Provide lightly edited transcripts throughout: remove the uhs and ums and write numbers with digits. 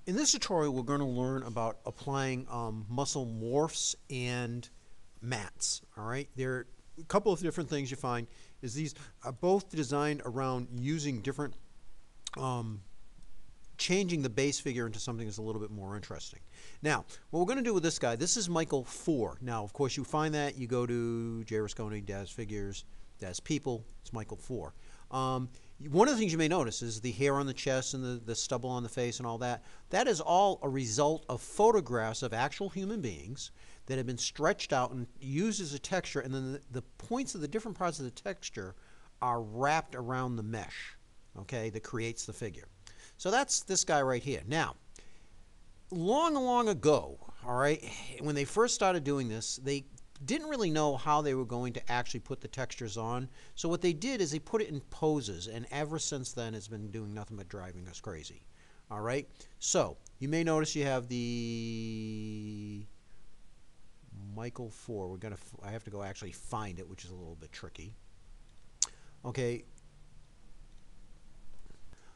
In this tutorial, we're going to learn about applying muscle morphs and mats. All right, there are a couple of different things you find is these are both designed around using different, changing the base figure into something that's a little bit more interesting. Now, what we're going to do with this guy, this is Michael 4. Now, of course, you find that you go to J. Rasconi, Daz Figures, Daz People. It's Michael 4. One of the things you may notice is the hair on the chest and the stubble on the face and all that. That is all a result of photographs of actual human beings that have been stretched out and used as a texture, and then the points of the different parts of the texture are wrapped around the mesh, okay, that creates the figure. So that's this guy right here. Now, long ago, all right, when they first started doing this, they didn't really know how they were going to actually put the textures on. So what they did is they put it in poses, and ever since then it's been doing nothing but driving us crazy. All right, so you may notice you have the Michael 4. I have to go actually find it, which is a little bit tricky. Okay.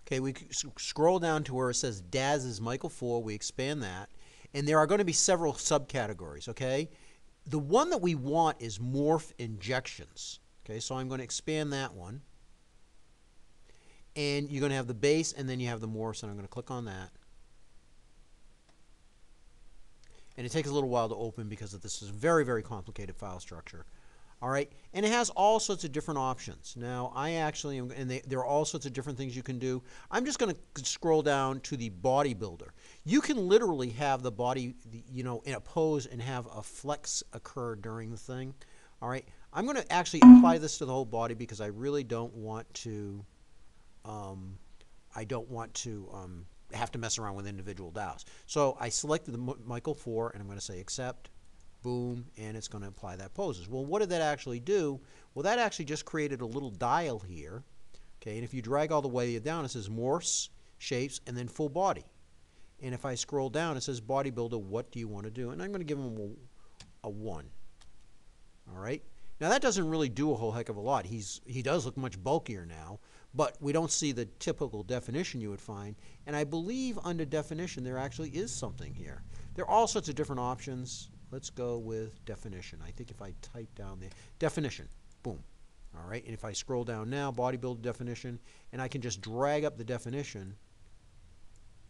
Okay, we scroll down to where it says Daz is Michael 4. We expand that, and there are going to be several subcategories. Okay. The one that we want is morph injections. Okay, so I'm going to expand that one. And you're going to have the base, and then you have the morphs, and I'm going to click on that. And it takes a little while to open because of this is a very complicated file structure. All right, and it has all sorts of different options. Now, I actually am, and there are all sorts of different things you can do. I'm just going to scroll down to the bodybuilder. You can literally have the body, you know, in a pose and have a flex occur during the thing. All right, I'm going to actually apply this to the whole body because I really don't want to. Have to mess around with individual dials. So I selected the Michael 4, and I'm going to say accept. Boom, and it's going to apply that poses. Well, what did that actually do? Well, that actually just created a little dial here. Okay, and if you drag all the way down, it says morphs, shapes, and then full body. And if I scroll down, it says bodybuilder, what do you want to do? And I'm going to give him a 1. All right. Now, that doesn't really do a whole heck of a lot. He does look much bulkier now, but we don't see the typical definition you would find. And I believe under definition, there actually is something here. There are all sorts of different options. Let's go with definition. I think if I type down the definition, boom. All right, and if I scroll down now, bodybuilder definition, and I can just drag up the definition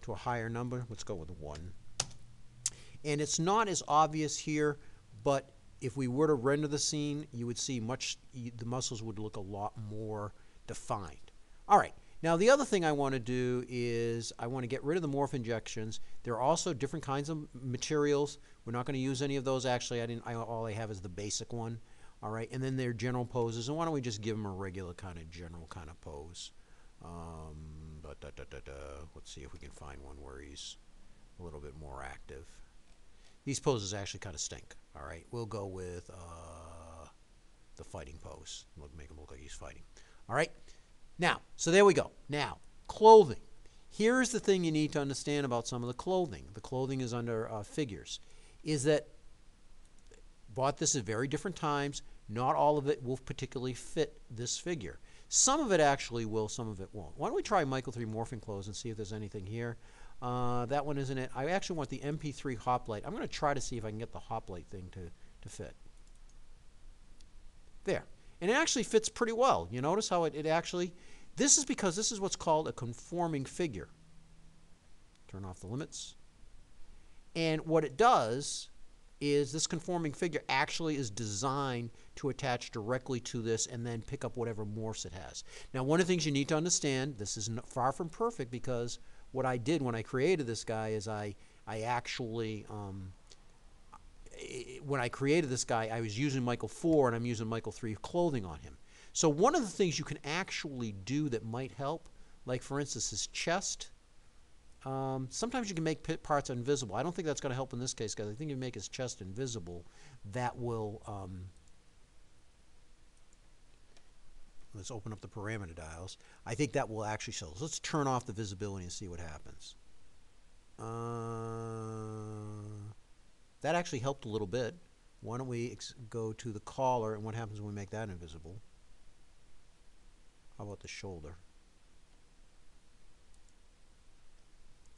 to a higher number. Let's go with 1. And it's not as obvious here, but if we were to render the scene, you would see the muscles would look a lot more defined. All right. Now, the other thing I want to do is I want to get rid of the morph injections. There are also different kinds of materials. We're not going to use any of those. Actually, all I have is the basic one. All right, and then there are general poses. And why don't we just give them a regular kind of general kind of pose? Let's see if we can find one where he's a little bit more active. These poses actually kind of stink. All right, we'll go with the fighting pose. We'll make him look like he's fighting. All right. Now, so there we go. Now, clothing. Here's the thing you need to understand about some of the clothing. The clothing is under figures. Is that bought this at very different times. Not all of it will particularly fit this figure. Some of it actually will, some of it won't. Why don't we try Michael 3 morphing clothes and see if there's anything here. That one isn't it. I actually want the MP3 hoplite. I'm going to try to see if I can get the hoplite thing to fit. There. And it actually fits pretty well. You notice how it actually, this is because this is what's called a conforming figure. Turn off the limits. And what it does is this conforming figure actually is designed to attach directly to this and then pick up whatever morphs it has. Now, one of the things you need to understand, this is far from perfect because what I did when I created this guy is I actually, when I created this guy, I was using Michael 4 and I'm using Michael 3 clothing on him. So one of the things you can actually do that might help, like for instance his chest, sometimes you can make parts invisible. I don't think that's going to help in this case because I think if you make his chest invisible, that will, let's open up the parameter dials. I think that will actually show. So let's turn off the visibility and see what happens. That actually helped a little bit. Why don't we go to the collar and what happens when we make that invisible? How about the shoulder?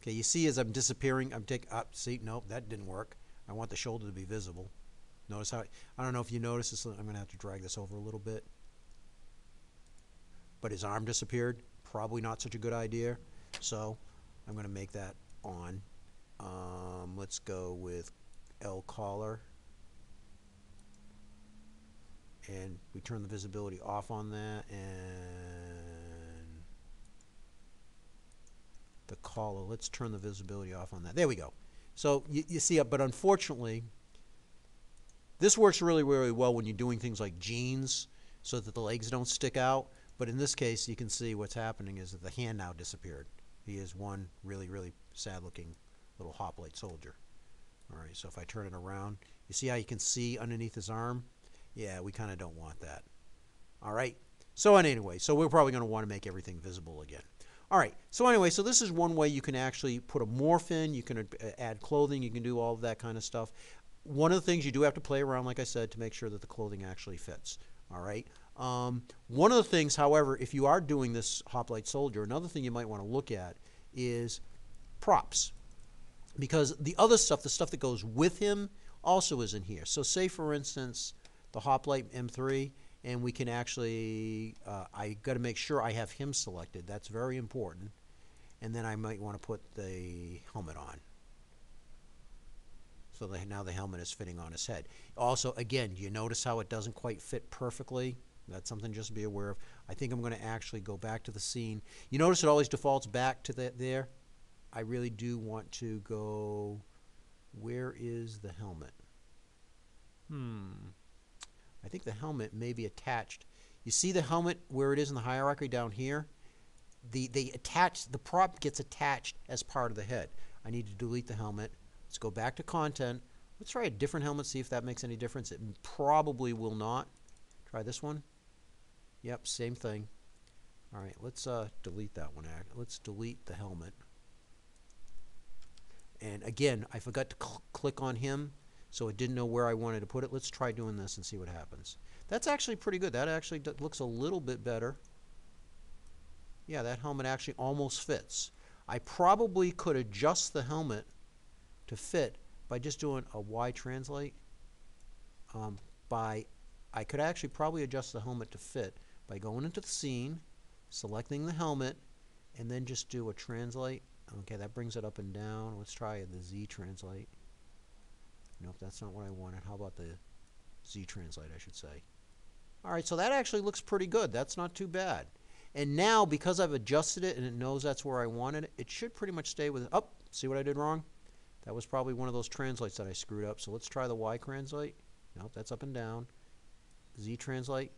Okay, you see as I'm disappearing, I'm taking up. See, nope, that didn't work. I want the shoulder to be visible. Notice how, I don't know if you notice this, I'm going to have to drag this over a little bit. But his arm disappeared. Probably not such a good idea. So I'm going to make that on. Let's go with L collar. And we turn the visibility off on that. And the collar, let's turn the visibility off on that. There we go. So you see it, but unfortunately, this works really, really well when you're doing things like jeans so that the legs don't stick out. But in this case, you can see what's happening is that the hand now disappeared. He is one really, really sad-looking little hoplite soldier. All right, so if I turn it around, you see how you can see underneath his arm? Yeah, we kind of don't want that. All right, so anyway, so we're probably going to want to make everything visible again. All right, so anyway, so this is one way you can actually put a morph in. You can add clothing. You can do all of that kind of stuff. One of the things you do have to play around, like I said, to make sure that the clothing actually fits. All right. One of the things, however, if you are doing this hoplite soldier, another thing you might want to look at is props. Because the other stuff, the stuff that goes with him, also is in here. So say, for instance, the hoplite M3, and we can actually, I got to make sure I have him selected. That's very important. And then I might want to put the helmet on. So that now the helmet is fitting on his head. Also, again, you notice how it doesn't quite fit perfectly? That's something just to be aware of. I think I'm going to actually go back to the scene. You notice it always defaults back to there? I really do want to go, where is the helmet? I think the helmet may be attached. You see the helmet where it is in the hierarchy down here? The prop gets attached as part of the head. I need to delete the helmet. Let's go back to content. Let's try a different helmet, see if that makes any difference. It probably will not. Try this one. Yep, same thing. All right, let's delete that one. Let's delete the helmet. And again, I forgot to click on him, so it didn't know where I wanted to put it. Let's try doing this and see what happens. That's actually pretty good. That actually looks a little bit better. Yeah, that helmet actually almost fits. I probably could adjust the helmet to fit by just doing a Y translate. I could actually probably adjust the helmet to fit by going into the scene, selecting the helmet, and then just do a translate. Okay, that brings it up and down. Let's try the Z translate. Nope, that's not what I wanted. How about the Z translate, I should say. All right, so that actually looks pretty good. That's not too bad. And now, because I've adjusted it and it knows that's where I wanted it, it should pretty much stay with it. Oh, see what I did wrong? That was probably one of those translates that I screwed up. So let's try the Y translate. Nope, that's up and down. Z translate.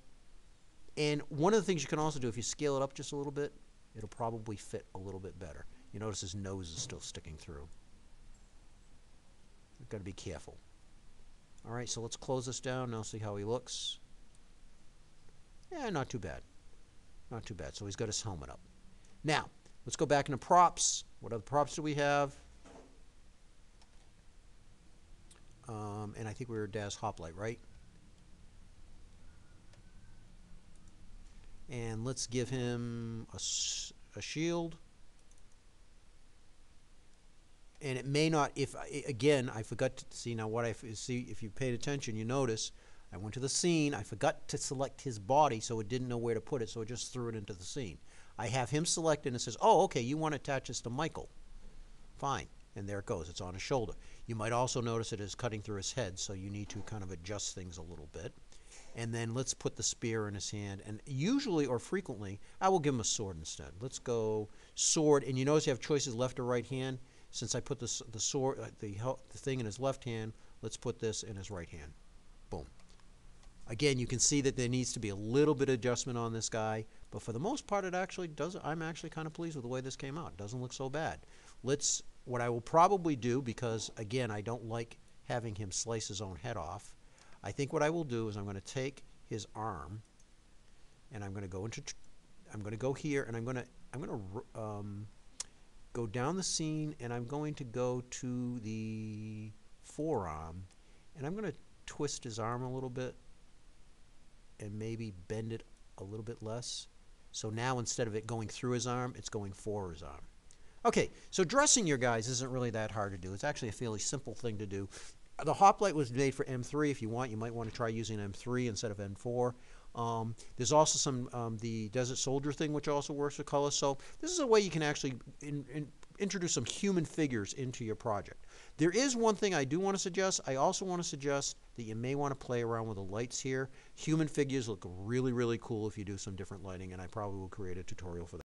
And one of the things you can also do, if you scale it up just a little bit, it'll probably fit a little bit better. You notice his nose is still sticking through. You've got to be careful. All right, so let's close this down. Now see how he looks. Yeah, not too bad. Not too bad. So he's got his helmet up. Now, let's go back into props. What other props do we have? And I think we were Daz Hoplite, right? And let's give him a shield. And it may not, if again, I forgot to see now what I see. If you paid attention, you notice I went to the scene. I forgot to select his body, so it didn't know where to put it, so it just threw it into the scene. I have him selected, and it says, oh, okay, you want to attach this to Michael. Fine. And there it goes. It's on his shoulder. You might also notice it is cutting through his head, so you need to kind of adjust things a little bit. And then let's put the spear in his hand. And usually or frequently, I will give him a sword instead. Let's go sword. And you notice you have choices left or right hand. Since I put the sword, the thing in his left hand, let's put this in his right hand. Boom. Again, you can see that there needs to be a little bit of adjustment on this guy, but for the most part, it actually does. I'm actually kind of pleased with the way this came out. It doesn't look so bad. What I will probably do, because again, I don't like having him slice his own head off. I think what I will do is I'm going to take his arm, and I'm going to go here, and I'm going to go down the scene, and I'm going to go to the forearm, and I'm going to twist his arm a little bit and maybe bend it a little bit less. So now instead of it going through his arm, it's going for his arm. Okay, so dressing your guys isn't really that hard to do. It's actually a fairly simple thing to do. The hoplite was made for M3. If you want, you might want to try using M3 instead of M4. There's also some the Desert Soldier thing, which also works with color. So this is a way you can actually introduce some human figures into your project. There is one thing I do want to suggest. I also want to suggest that you may want to play around with the lights here. Human figures look really, really cool if you do some different lighting, and I probably will create a tutorial for that.